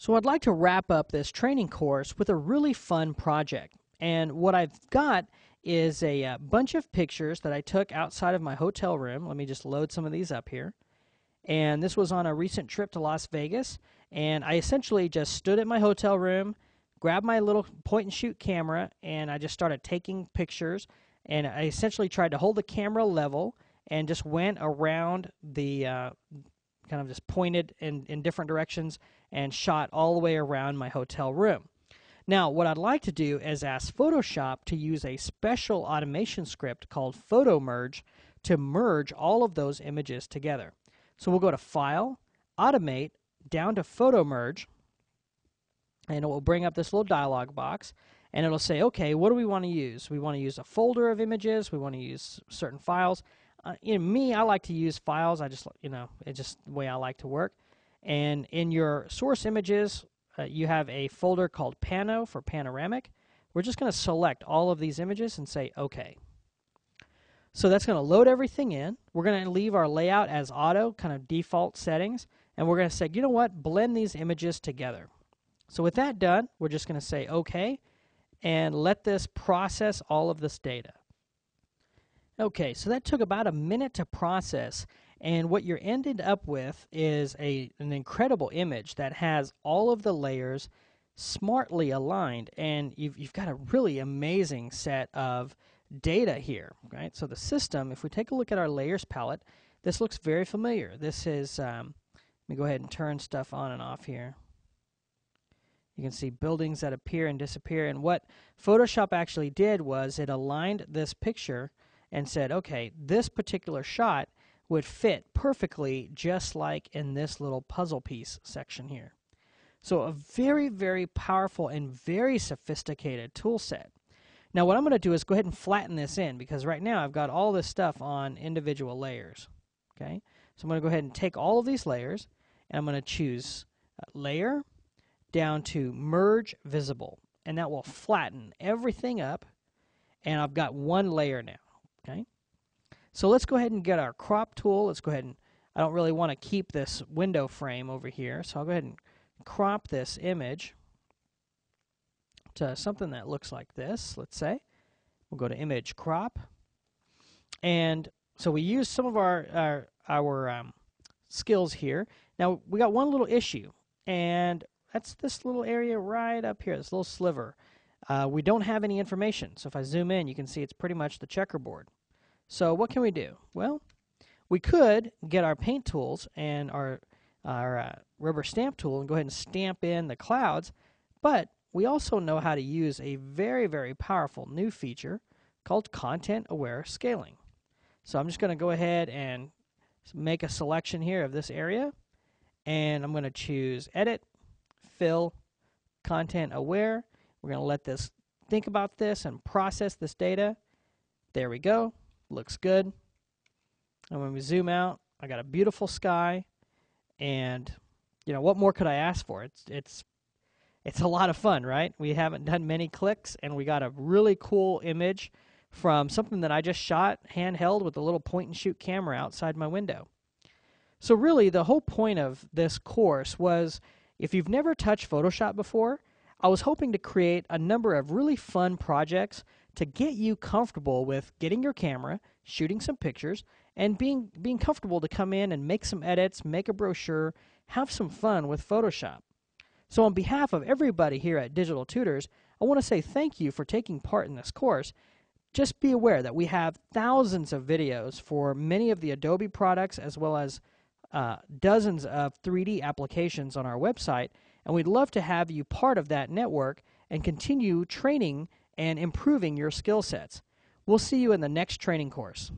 So I'd like to wrap up this training course with a really fun project. And what I've got is a bunch of pictures that I took outside of my hotel room. Let me just load some of these up here. And this was on a recent trip to Las Vegas. And I essentially just stood at my hotel room, grabbed my little point and shoot camera, and I just started taking pictures. And I essentially tried to hold the camera level and just went around the kind of just pointed in different directions and shot all the way around my hotel room. Now, what I'd like to do is ask Photoshop to use a special automation script called Photo Merge to merge all of those images together. So we'll go to File, Automate, down to Photo Merge, and it will bring up this little dialog box, and it'll say, okay, what do we want to use? We want to use a folder of images, we want to use certain files. I like to use files. It's just the way I like to work. And in your source images, you have a folder called Pano for Panoramic. We're just going to select all of these images and say OK. So that's going to load everything in. We're going to leave our layout as auto, kind of default settings. And we're going to say, you know what, blend these images together. So with that done, we're just going to say OK and let this process all of this data. Okay, so that took about a minute to process, and what you're ended up with is an incredible image that has all of the layers smartly aligned, and you've got a really amazing set of data here, right? So the system, if we take a look at our layers palette, this looks very familiar. This is, let me go ahead and turn stuff on and off here. You can see buildings that appear and disappear, and what Photoshop actually did was it aligned this picture and said, okay, this particular shot would fit perfectly just like in this little puzzle piece section here. So a very, very powerful and very sophisticated tool set. Now what I'm going to do is go ahead and flatten this in, because right now I've got all this stuff on individual layers. Okay, so I'm going to go ahead and take all of these layers, and I'm going to choose Layer down to Merge Visible, and that will flatten everything up, and I've got one layer now. Okay, so let's go ahead and get our crop tool. Let's go ahead and, I don't really want to keep this window frame over here, so I'll go ahead and crop this image to something that looks like this, let's say. We'll go to Image Crop, and so we use some of our skills here. Now we got one little issue, and that's this little area right up here, this little sliver. We don't have any information, so if I zoom in, you can see it's pretty much the checkerboard. So what can we do? Well, we could get our paint tools and our rubber stamp tool and go ahead and stamp in the clouds, but we also know how to use a very, very powerful new feature called Content-Aware Scaling. So I'm just going to go ahead and make a selection here of this area, and I'm going to choose Edit, Fill, Content Aware. We're going to let this think about this and process this data. There we go. Looks good. And when we zoom out, I got a beautiful sky, and what more could I ask for? It's a lot of fun, right? We haven't done many clicks, and we got a really cool image from something that I just shot handheld with a little point and shoot camera outside my window. So really, the whole point of this course was, if you've never touched Photoshop before, I was hoping to create a number of really fun projects to get you comfortable with getting your camera, shooting some pictures, and being comfortable to come in and make some edits, make a brochure, have some fun with Photoshop. So on behalf of everybody here at Digital Tutors, I want to say thank you for taking part in this course. Just be aware that we have thousands of videos for many of the Adobe products, as well as dozens of 3D applications on our website, and we'd love to have you part of that network and continue training and improving your skill sets. We'll see you in the next training course.